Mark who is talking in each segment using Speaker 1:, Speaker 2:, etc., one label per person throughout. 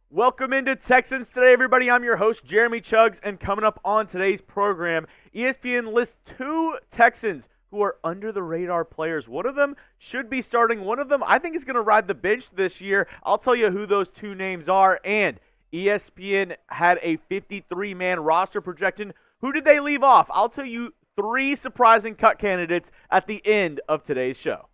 Speaker 1: Welcome into Texans Today, everybody. I'm your host, Jeremy Chuggs, and coming up on today's program, ESPN lists two Texans who are under-the-radar players. One of them should be starting. One of them, I think, is going to ride the bench this year. I'll tell you who those two names are. And ESPN had a 53-man roster projection. Who did they leave off? I'll tell you three surprising cut candidates at the end of today's show.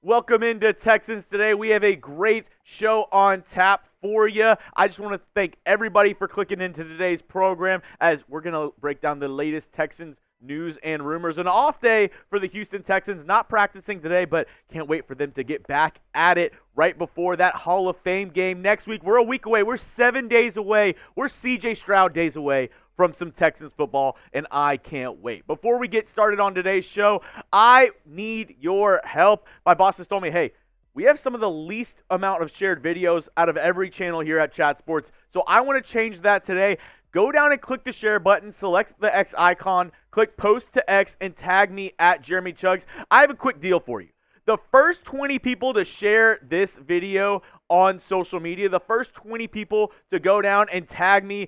Speaker 1: Welcome into Texans Today. We have a great show on tap for you. I just want to thank everybody for clicking into today's program as we're going to break down the latest Texans news and rumors. An off day for the Houston Texans, not practicing today, but can't wait for them to get back at it right before that Hall of Fame game next week. We're a week away. We're 7 days away. We're C.J. Stroud days away from some Texans football, and I can't wait. Before we get started on today's show, I need your help. My boss has told me, hey, we have some of the least amount of shared videos out of every channel here at Chat Sports, so I want to change that today. Go down and click the share button, select the X icon, click post to X, and tag me at Jeremy Chuggs. I have a quick deal for you. The first 20 people to share this video on social media, the first 20 people to go down and tag me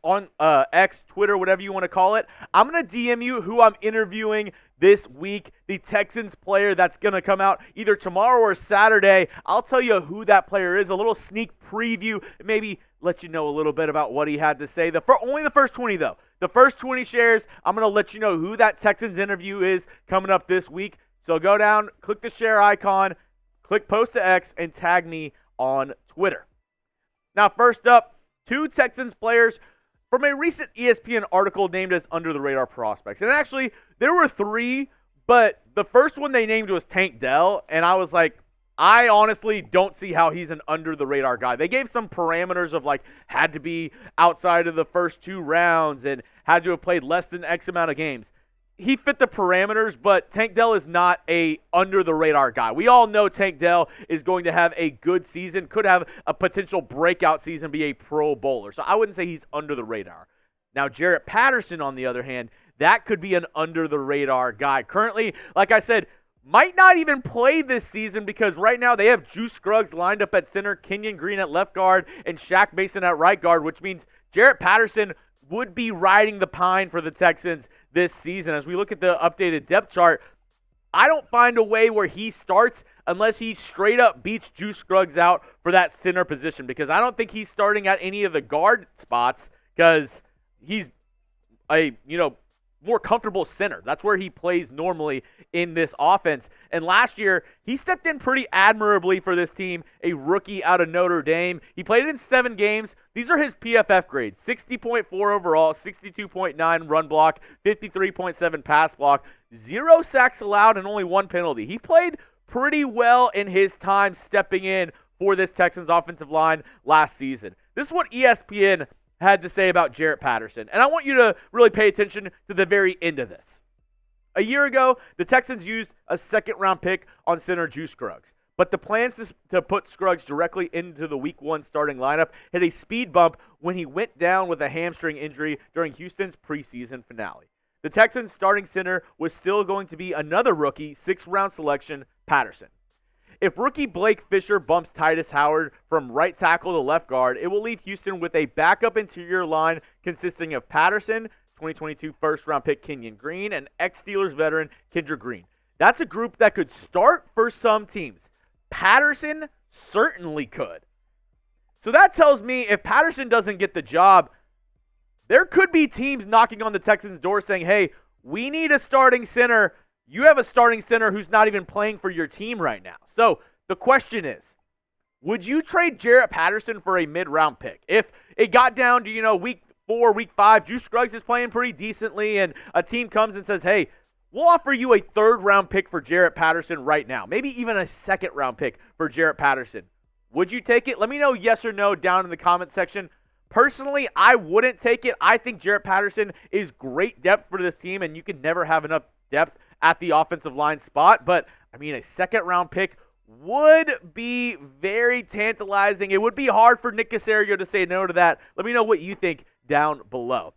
Speaker 1: on X, Twitter, whatever you want to call it, I'm going to DM you who I'm interviewing this week, the Texans player that's going to come out either tomorrow or Saturday. I'll tell you who that player is, a little sneak preview, maybe let you know a little bit about what he had to say. Only the first 20, though. The first 20 shares, I'm going to let you know who that Texans interview is coming up this week. So go down, click the share icon, click post to X, and tag me on Twitter. Now, first up, two Texans players from a recent ESPN article named as under-the-radar prospects. And actually, there were three, but the first one they named was Tank Dell, and I was like, I honestly don't see how he's an under-the-radar guy. They gave some parameters of had to be outside of the first two rounds and had to have played less than X amount of games. He fit the parameters, but Tank Dell is not a under-the-radar guy. We all know Tank Dell is going to have a good season, could have a potential breakout season, be a Pro Bowler. So I wouldn't say he's under the radar. Now, Jarrett Patterson, on the other hand, that could be an under-the-radar guy. Currently, like I said, might not even play this season because right now they have Juice Scruggs lined up at center, Kenyon Green at left guard, and Shaq Mason at right guard, which means Jarrett Patterson would be riding the pine for the Texans this season. As we look at the updated depth chart, I don't find a way where he starts unless he straight up beats Juice Scruggs out for that center position, because I don't think he's starting at any of the guard spots because he's a, more comfortable center. That's where he plays normally in this offense. And last year, he stepped in pretty admirably for this team, a rookie out of Notre Dame. He played in 7 games. These are his PFF grades: 60.4 overall, 62.9 run block, 53.7 pass block, 0 sacks allowed, and only 1 penalty. He played pretty well in his time stepping in for this Texans offensive line last season. This is what ESPN had to say about Jarrett Patterson. And I want you to really pay attention to the very end of this. A year ago, the Texans used a second-round pick on center Juice Scruggs. But the plans to put Scruggs directly into the Week 1 starting lineup hit a speed bump when he went down with a hamstring injury during Houston's preseason finale. The Texans' starting center was still going to be another rookie, 6th-round selection, Patterson. If rookie Blake Fisher bumps Titus Howard from right tackle to left guard, it will leave Houston with a backup interior line consisting of Patterson, 2022 first-round pick Kenyon Green, and ex-Steelers veteran Kendra Green. That's a group that could start for some teams. Patterson certainly could. So that tells me if Patterson doesn't get the job, there could be teams knocking on the Texans' door saying, hey, we need a starting center. You have a starting center who's not even playing for your team right now. So the question is, would you trade Jarrett Patterson for a mid-round pick? If it got down to, week 4, week 5, Juice Scruggs is playing pretty decently, and a team comes and says, hey, we'll offer you a 3rd-round pick for Jarrett Patterson right now, maybe even a 2nd-round pick for Jarrett Patterson. Would you take it? Let me know yes or no down in the comment section. Personally, I wouldn't take it. I think Jarrett Patterson is great depth for this team, and you can never have enough depth at the offensive line spot. But, a 2nd-round pick would be very tantalizing. It would be hard for Nick Caserio to say no to that. Let me know what you think down below.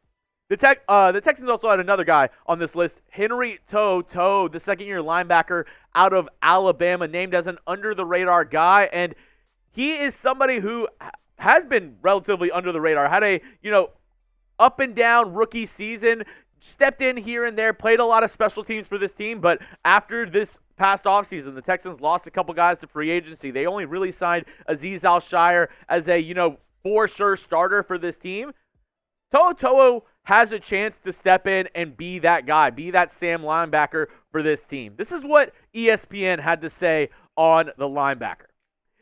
Speaker 1: The Texans also had another guy on this list, Henry Toto, the second-year linebacker out of Alabama, named as an under-the-radar guy, and he is somebody who has been relatively under the radar. Had a up and down rookie season, stepped in here and there, played a lot of special teams for this team, but after this past offseason, the Texans lost a couple guys to free agency. They only really signed Azeez Al-Shaair as a for sure starter for this team. Toto has a chance to step in and be that guy, be that Sam linebacker for this team. This is what ESPN had to say on the linebacker.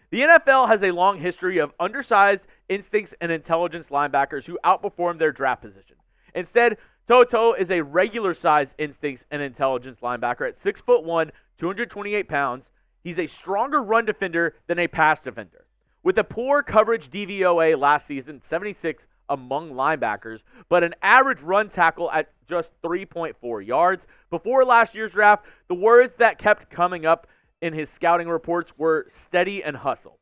Speaker 1: The NFL has a long history of undersized instincts and intelligence linebackers who outperform their draft position. Instead, Toto is a regular-sized instincts and intelligence linebacker at 6'1", 228 pounds. He's a stronger run defender than a pass defender. With a poor coverage DVOA last season, 76 among linebackers, but an average run tackle at just 3.4 yards. Before last year's draft, the words that kept coming up in his scouting reports were steady and hustle.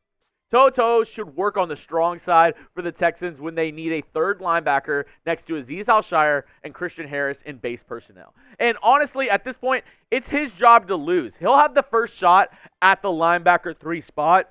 Speaker 1: Toto should work on the strong side for the Texans when they need a third linebacker next to Azeez Al-Shaair and Christian Harris in base personnel. And honestly, at this point, it's his job to lose. He'll have the first shot at the linebacker 3 spot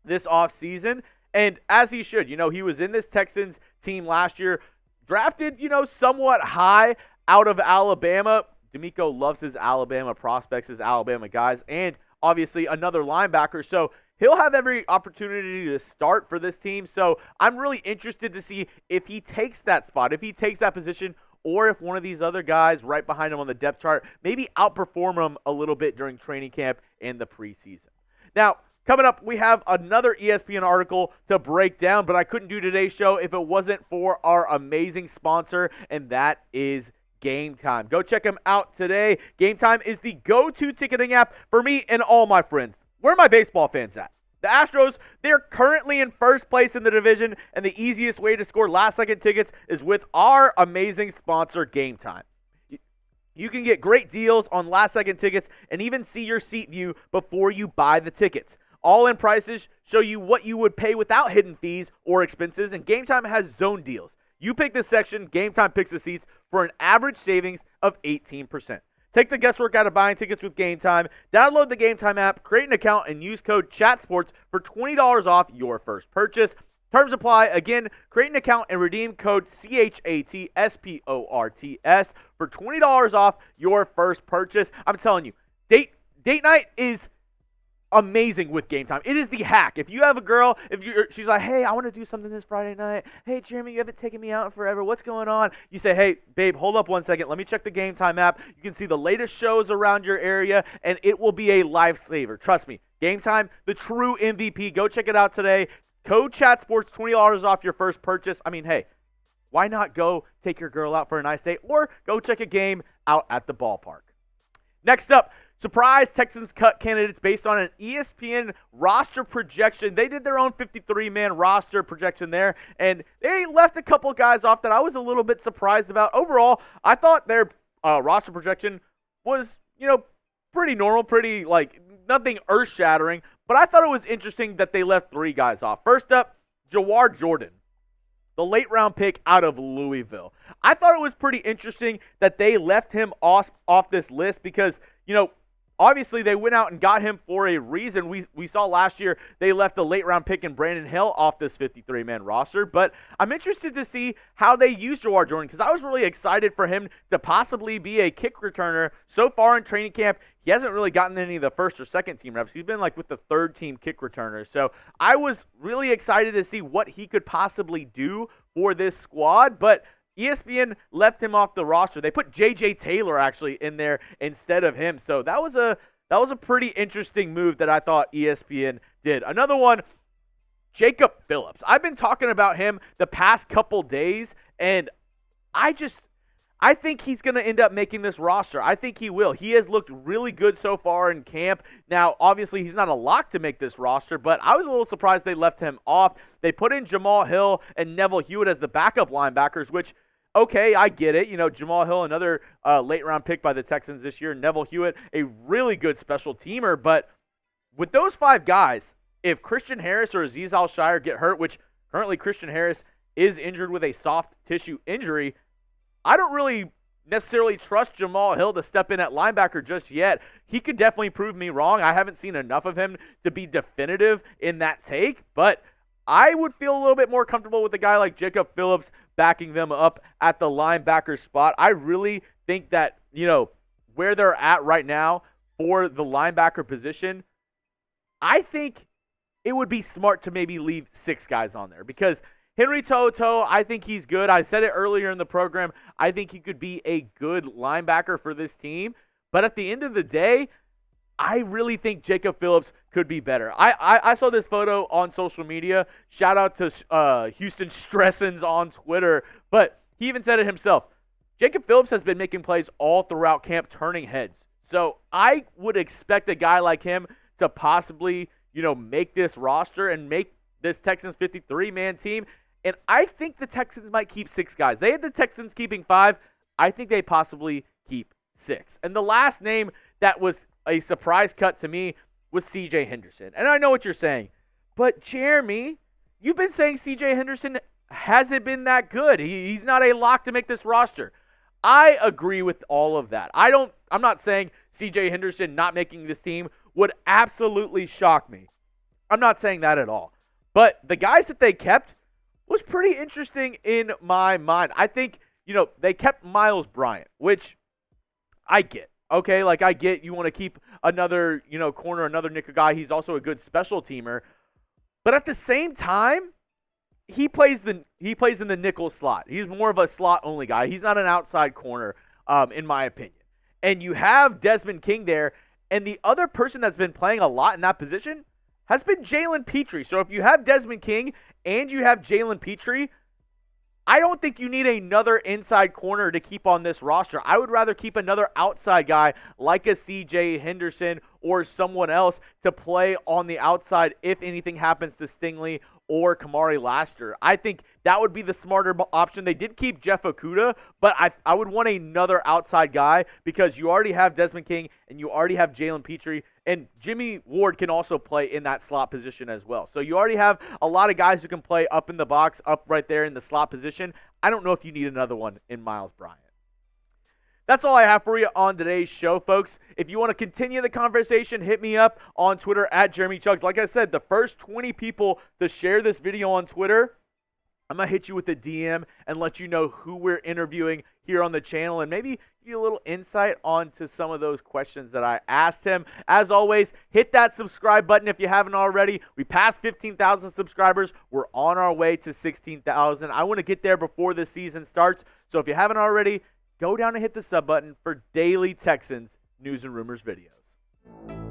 Speaker 1: this offseason, and as he should. He was in this Texans team last year, drafted, somewhat high out of Alabama. D'Amico loves his Alabama prospects, his Alabama guys, and obviously another linebacker. So he'll have every opportunity to start for this team. So I'm really interested to see if he takes that spot, if he takes that position, or if one of these other guys right behind him on the depth chart maybe outperform him a little bit during training camp and the preseason. Now, coming up, we have another ESPN article to break down, but I couldn't do today's show if it wasn't for our amazing sponsor, and that is Game Time. Go check them out today. Game Time is the go-to ticketing app for me and all my friends. Where are my baseball fans at? The Astros, they're currently in first place in the division, and the easiest way to score last-second tickets is with our amazing sponsor, Game Time. You can get great deals on last-second tickets and even see your seat view before you buy the tickets. All-in prices show you what you would pay without hidden fees or expenses, and Game Time has zone deals. You pick the section, Game Time picks the seats for an average savings of 18%. Take the guesswork out of buying tickets with Game Time. Download the Game Time app, create an account, and use code CHATSPORTS for $20 off your first purchase. Terms apply. Again, create an account and redeem code CHATSPORTS for $20 off your first purchase. I'm telling you, date night is amazing with Game Time. It is the hack. If you have a girl, she's like, hey, I want to do something this Friday night. Hey, Jeremy, you haven't taken me out in forever. What's going on? You say, hey, babe, hold up one second. Let me check the Game Time app. You can see the latest shows around your area, and it will be a lifesaver. Trust me. Game Time, the true MVP. Go check it out today. Code ChatSports, $20 off your first purchase. I mean, hey, why not go take your girl out for a nice date or go check a game out at the ballpark? Next up, surprise Texans cut candidates based on an ESPN roster projection. They did their own 53-man roster projection there, and they left a couple guys off that I was a little bit surprised about. Overall, I thought their roster projection was, pretty normal, pretty, nothing earth-shattering, but I thought it was interesting that they left 3 guys off. First up, Jawhar Jordan, the late-round pick out of Louisville. I thought it was pretty interesting that they left him off this list because, obviously they went out and got him for a reason. We saw last year they left the late-round pick in Brandon Hill off this 53-man roster, but I'm interested to see how they use Jawhar Jordan because I was really excited for him to possibly be a kick returner. So far in training camp, he hasn't really gotten any of the first or second team reps. He's been with the third team kick returner. So I was really excited to see what he could possibly do for this squad, but ESPN left him off the roster. They put J.J. Taylor actually in there instead of him. So that was a pretty interesting move that I thought ESPN did. Another one, Jacob Phillips. I've been talking about him the past couple days, and I think he's going to end up making this roster. I think he will. He has looked really good so far in camp. Now, obviously, he's not a lock to make this roster, but I was a little surprised they left him off. They put in Jamal Hill and Neville Hewitt as the backup linebackers, which, okay, I get it. Jamal Hill, another late-round pick by the Texans this year. Neville Hewitt, a really good special teamer. But with those 5 guys, if Christian Harris or Azeez Al-Shaair get hurt, which currently Christian Harris is injured with a soft tissue injury, I don't really necessarily trust Jamal Hill to step in at linebacker just yet. He could definitely prove me wrong. I haven't seen enough of him to be definitive in that take, but I would feel a little bit more comfortable with a guy like Jacob Phillips backing them up at the linebacker spot. I really think that, where they're at right now for the linebacker position, I think it would be smart to maybe leave 6 guys on there because Henry To'oTo'o, I think he's good. I said it earlier in the program. I think he could be a good linebacker for this team. But at the end of the day, I really think Jacob Phillips could be better. I saw this photo on social media. Shout out to Houston Stressins on Twitter. But he even said it himself. Jacob Phillips has been making plays all throughout camp, turning heads. So I would expect a guy like him to possibly, make this roster and make this Texans 53-man team. And I think the Texans might keep 6 guys. They had the Texans keeping 5. I think they possibly keep 6. And the last name that was a surprise cut to me was C.J. Henderson. And I know what you're saying. But, Jeremy, you've been saying C.J. Henderson hasn't been that good. He's not a lock to make this roster. I agree with all of that. I'm not saying C.J. Henderson not making this team would absolutely shock me. I'm not saying that at all. But the guys that they kept was pretty interesting in my mind. I think, they kept Miles Bryant, which I get. Okay, I get you want to keep another, corner, another nickel guy. He's also a good special teamer. But at the same time, he plays in the nickel slot. He's more of a slot-only guy. He's not an outside corner, in my opinion. And you have Desmond King there, and the other person that's been playing a lot in that position has been Jalen Petrie. So if you have Desmond King and you have Jalen Petrie, I don't think you need another inside corner to keep on this roster. I would rather keep another outside guy like a C.J. Henderson or someone else to play on the outside if anything happens to Stingley or Kamari Laster. I think that would be the smarter option. They did keep Jeff Okudah, but I would want another outside guy because you already have Desmond King and you already have Jalen Petrie, and Jimmy Ward can also play in that slot position as well. So you already have a lot of guys who can play up in the box, up right there in the slot position. I don't know if you need another one in Miles Bryant. That's all I have for you on today's show, folks. If you want to continue the conversation, hit me up on Twitter at Jeremy Chuggs. Like I said, the first 20 people to share this video on Twitter, I'm going to hit you with a DM and let you know who we're interviewing here on the channel and maybe give you a little insight onto some of those questions that I asked him. As always, hit that subscribe button if you haven't already. We passed 15,000 subscribers. We're on our way to 16,000. I want to get there before the season starts. So if you haven't already, go down and hit the sub button for daily Texans news and rumors videos.